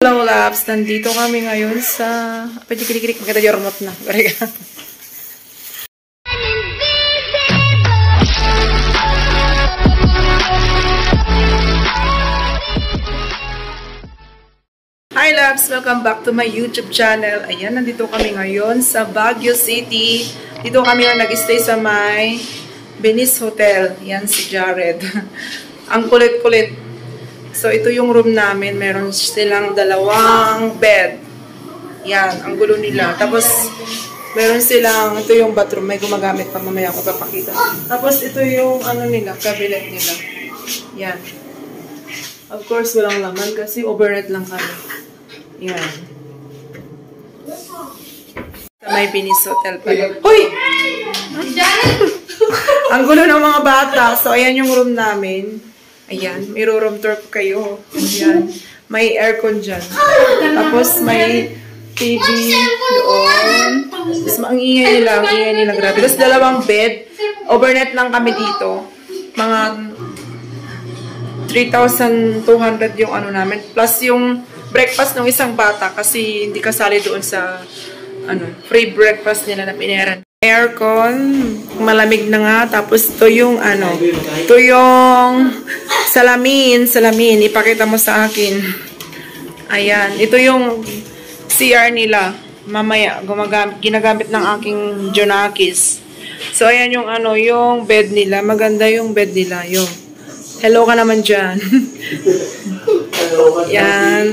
Hello, Labs. Nandito kami ngayon sa... Pwede kilik-kilik. Maganda yung remote na. Hi, Labs. Welcome back to my YouTube channel. Ayan, nandito kami ngayon sa Baguio City. Dito kami nag-stay sa may Venice Hotel. Yan si Jared. Ang kulit-kulit. So, ito yung room namin. Meron silang 2 bed. Yan, ang gulo nila. Tapos, meron silang, ito yung bathroom. May gumagamit pa, mamaya ako papakita. Tapos, ito yung, ano nila, cabinet nila. Yan. Of course, walang laman kasi overnight lang kami. Yan. Sa may Venice Hotel pala. Hoy! Ang gulo ng mga bata. So, ayan yung room namin. Ayan, may room tour ko kayo. Ayan, may aircon dyan. Tapos may TV doon. Tapos ang ingay nila, grabe. Tapos 2 bed. Overnight lang kami dito. Mga 3,200 yung ano namin. Plus yung breakfast ng isang bata kasi hindi kasali doon sa free breakfast nila na pinayaran. Aircon, malamig na nga. Tapos ito yung ito yung salamin. Ipakita mo sa akin. Ayan, ito yung CR nila. Mamaya, ginagamit ng aking Jonakis. So, ayan yung yung bed nila. Maganda yung bed nila. Yung, hello ka naman dyan. Yan.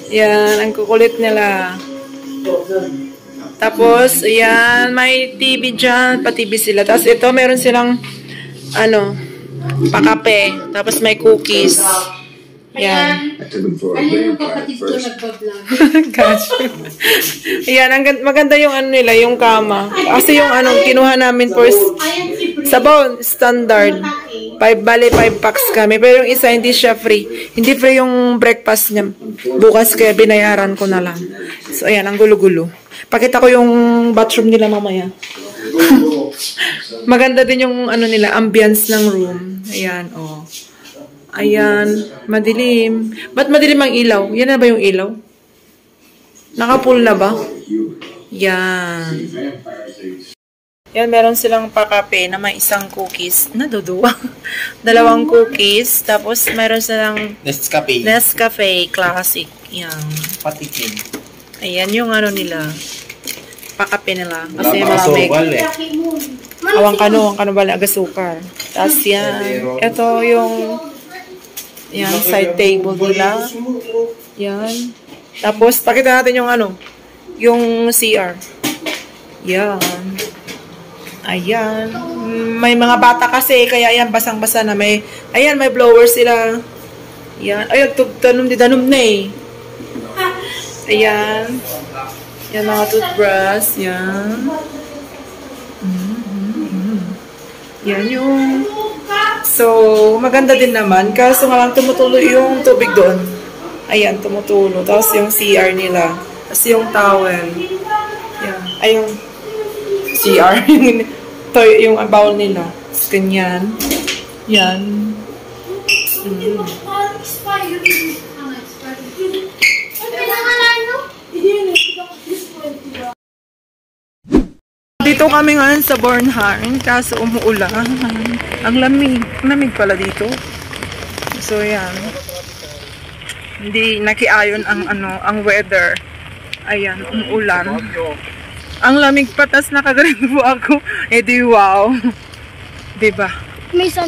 Yan, ang kukulit nila. Tapos, ayan, may TV dyan, pa-TV sila. Tapos, ito, meron silang, pakape. Tapos, may cookies. Ayan. Ayun yung kapatid ko nagbablog. Gotcha. Ayan, maganda yung nila, yung kama. Kasi yung kinuha namin for sabaw, standard. 5 packs kami. Pero yung isa, hindi siya free. Hindi free yung breakfast niya. Bukas, kaya binayaran ko na lang. So, ayan, ang gulo-gulo. Pakita ko yung bathroom nila mamaya. Maganda din yung nila, ambience ng room. Ayan, oh. Ayan, madilim. Ba't madilim ang ilaw? Yan na ba yung ilaw? Nakapull na ba? Yan. Yan, meron silang pakape na may isang cookies. Naduduwa. 2 cookies. Tapos, meron silang Nescafe Classic. Yan. Patikin. Ayan yung nila. Pakape nila. Kasi malamig. Awang kano bala agasukar. Tapos yan. Ito yung yan, side table nila. Yan. Tapos, pakita natin yung yung CR. Yan. Ayan. May mga bata kasi, kaya yan, basang-basa na may, ayan, may blower sila. Yan. Ay, danom na eh. Ayan. Yan, mga toothbrush. Yan. Yan yung... So, maganda din naman. Kaso nga lang tumutulo yung tubig doon. Ayan, tumutulo. Tapos yung CR nila. Tapos yung towel. Yan. Ay, yung CR. yung bowl nila. Tapos ganyan. Yan. Dito kami ngayon sa Bornholm, kaso umuulan. Ang lamig pala dito. So yan. Hindi nakiayon ang weather. Ayan, umuulan. Ang lamig patas nakagalibo ako. Eh di wow. Diba? Misa.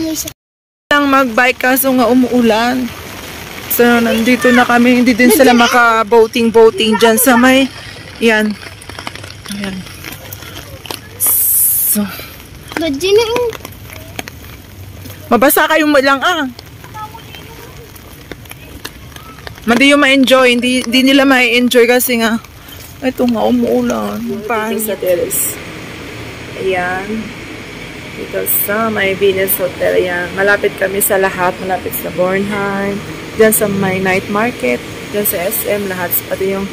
Lang mag-bike kaso nga umuulan. So nandito na kami, hindi din sila maka-boating dyan sa may yan. Ayan. So, mabasa kayo lang Hindi yung ma-enjoy. Hindi nila ma-enjoy kasi nga ito nga umuulan. Sa terrace. Ayan. Dito sa may Venice Hotel. Ayan. Malapit kami sa lahat. Malapit sa Bornholm. Diyan sa may night market. Diyan sa SM. Lahat. Pati yung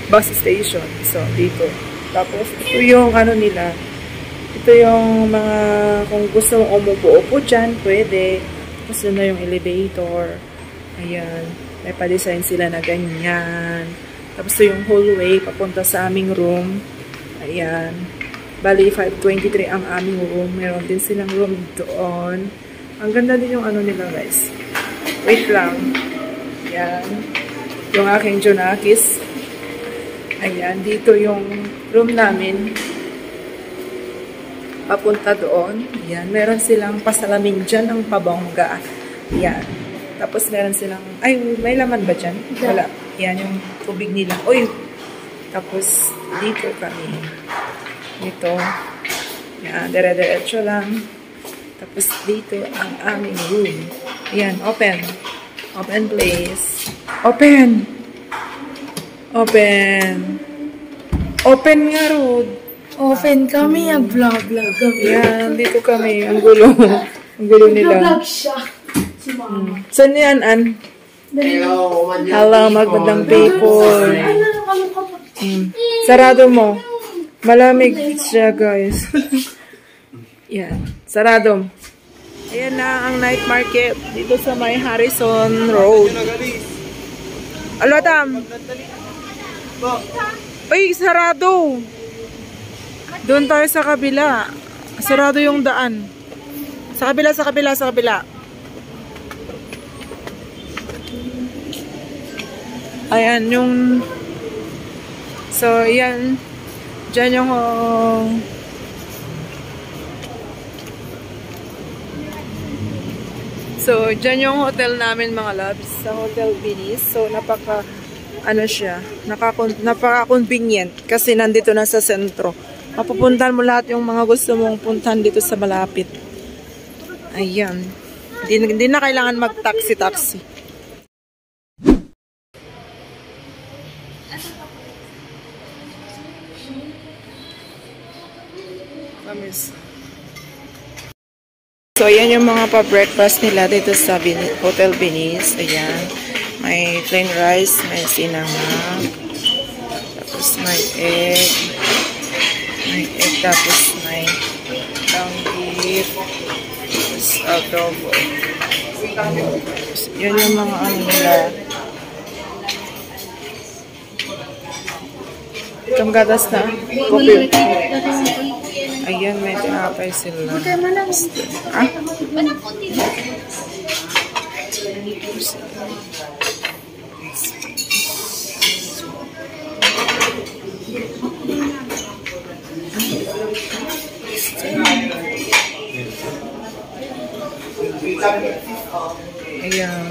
bus station. So, dito. Tapos, ito yung nila. Ito yung mga, kung gusto mong umupo-upo dyan, pwede. Tapos, yun na yung elevator. Ayan. May pa-design sila na ganyan. Tapos ito yung hallway papunta sa aming room. Ayan. Bali, 523 ang aming room. Meron din silang room doon. Ang ganda din yung ano nila, guys. Wait lang. Ayan. Yung aking Junakis. Ayan. Dito yung room namin. Papunta doon. Ayan. Meron silang pasalamin dyan ang pabongga. Ayan. Tapos meron silang... Ay, may laman ba dyan? Wala. Ayan yung tubig nila. Uy! Tapos dito kami. Dito. Ayan. Dire-diretso lang. Tapos dito ang aming room. Ayan. Open. Open please. Open! Open! Open nga, Rod. Open kami, vlog kami. Ayan. Dito kami. Ang gulo. Ang gulo nila. Vlog siya. Saan yan, Ann? Hello, magandang people. Sarado mo. Malamig siya, guys. Yan. Sarado. Ayan na ang night market dito sa may Harrison Road. Alo, Tam. Uy, sarado. Doon tayo sa kabila. Sarado yung daan. Sa kabila, sa kabila, sa kabila. Ayan, yung... So, ayan. Diyan yung... So, diyan yung hotel namin, mga loves. Sa Hotel Venice. So, napaka... Ano siya? Napaka-convenient. Kasi nandito na sa sentro. Mapupuntahan mo lahat yung mga gusto mong puntahan dito sa malapit. Ayan. Hindi na kailangan mag-taxi-taxi. So, ayan yung mga pa-breakfast nila dito sa Hotel Venice. Ayan. May plain rice, may sinangag. Tapos may egg. May egg, tapos may langgit. Tapos adobo. Yan yung mga ano nila. Itong gatas na. Kopi. Ayan, may tinapay sila. Ah? Ayan.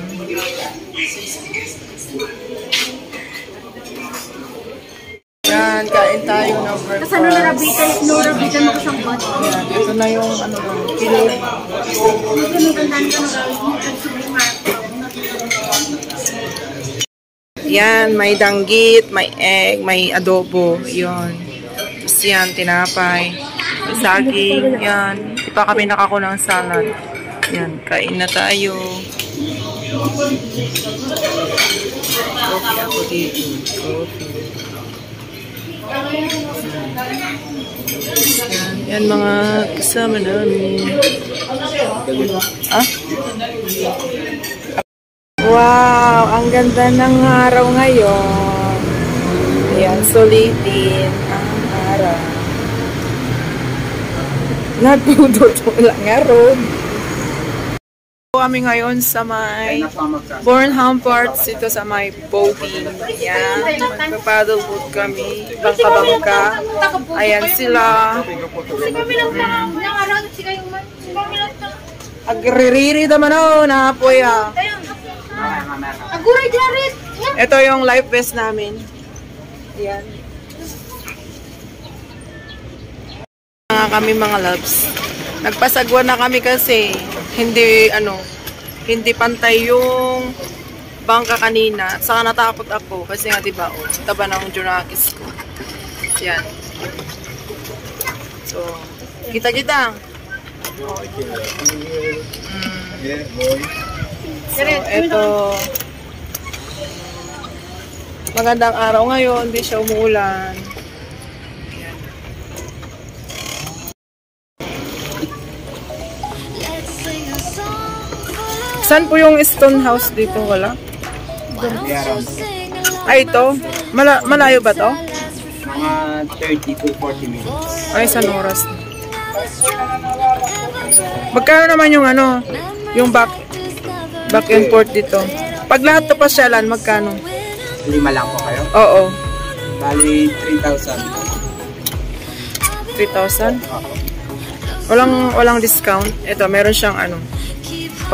Yan, kain tayo ng breakfast. Kasi narabitan mo kasang bot. Ayan, ito na yung ano kilo. Yan, may danggit, may egg, may adobo. Yun. Tapos yan, tinapay. May saging. Yan. Di pa kami nakakulang salad. Yan, kain na tayo. Coffee ako dito. Coffee. Yan mga kasama namin. Ah? Wow! Ang ganda ng araw ngayon. Ayan, sulitin ang araw. Nagpudot mo lang nga road. Kami ngayon sa may Bornham Parts, ito sa may boating. Ayan, magpapaddleboat kami, bangka-bangka. Ayan sila. Agririri naman o, naapoy ah. Ito yung life vest namin. Ayan. Kami mga loves. Nagpasagwa na kami kasi hindi pantay yung bangka kanina. Saka natakot ako kasi nga diba taba ng Junakis ko. Yan. So, kita-kita. So, eto. Magandang araw ngayon, hindi siya umuulan. Saan po yung stone house dito? Wala? Ay, ito? Malayo ba to? Mga 30 to 40 minutes. Ay, isang oras. Magkano naman yung ano? Yung back and forth dito? Pag lahat to pasyalan, magkano? 5 lang po kayo? Oo. Bali, 3,000. 3,000? Walang discount. Ito, meron siyang ano,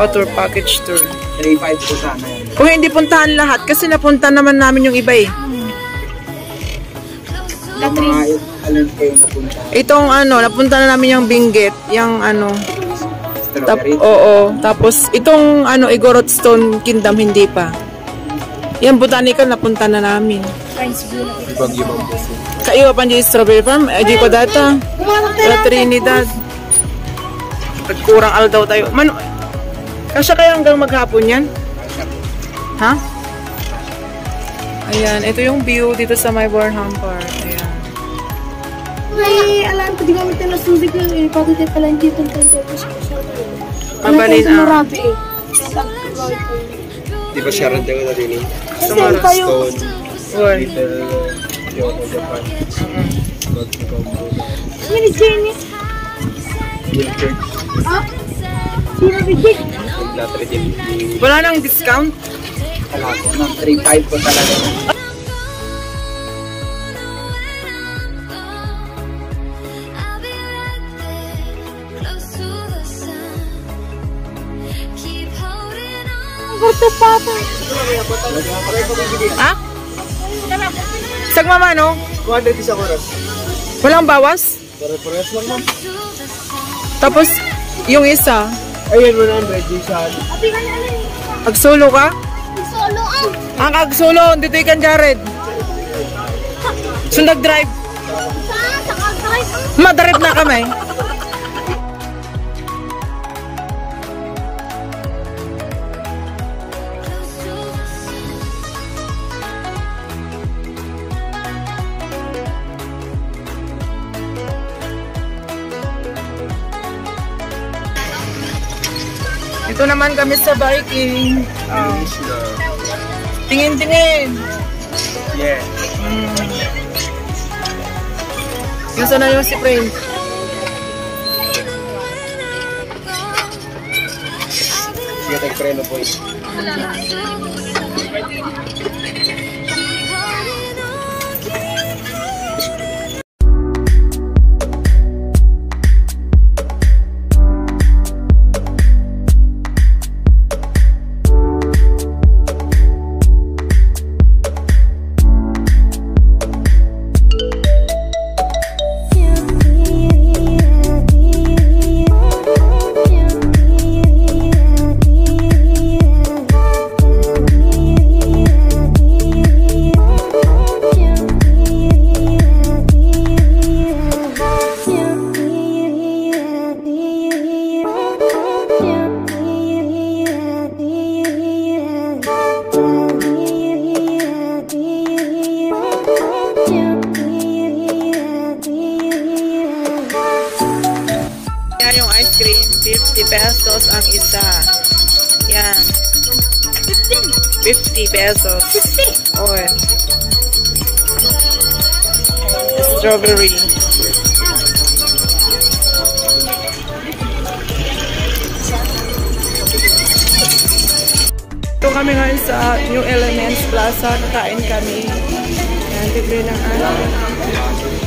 tour package tour. 3,500 po sana yan. Kung hindi puntahan lahat, kasi napunta naman namin yung iba eh. Mga alin po yung napunta? Itong ano, napunta na namin yung Benguet, yung ano, Strawberry? oo. Tapos, itong ano, Igorot Stone Kingdom, hindi pa. Yan, botanical, napunta na namin. Sa iwa pa dyan yung Strawberry Farm, di ko data. Sa Trinidad. Nagkurang aldaw tayo. Kasya kaya hanggang maghapon yan? Ha? Ayan, ito yung view dito sa my Burnham Park. Ayan. May alam ko, di kami tinasubi ko yung ipatid yung pala dito ng kanto. Mabalin ah. Di ba siya rin tayo na din eh? Stone. What? Yoko Japan. Sino Jenny? Wilfred. Ah? Sino Bigig? Wala nang discount? Wala po. 3,500 po talaga. Gusto papa. Ha? Sagmama, no? 200 isang oras. Walang bawas? Pare-pares lang ma'am. Tapos, yung isa, Ayan, 100 yung saan. Abi ka na alin. agsolo ka? Solo ang. Ang agsolo, dito ikan Jared. So, nag-drive. Sa kag-drive ang. Madarip na kami. Ito naman kami sa biking. Oh. Tingin-tingin. Yeah. Nasaan na yung si Prince? Sige, tag-preno po eh. Yung ice cream, 50 pesos ang isa. Yan. 50 pesos. 50? Oo. Strawberry. Ito kami ngayon sa New Elements Plaza. Nakain kami. Yan, libre ng ano.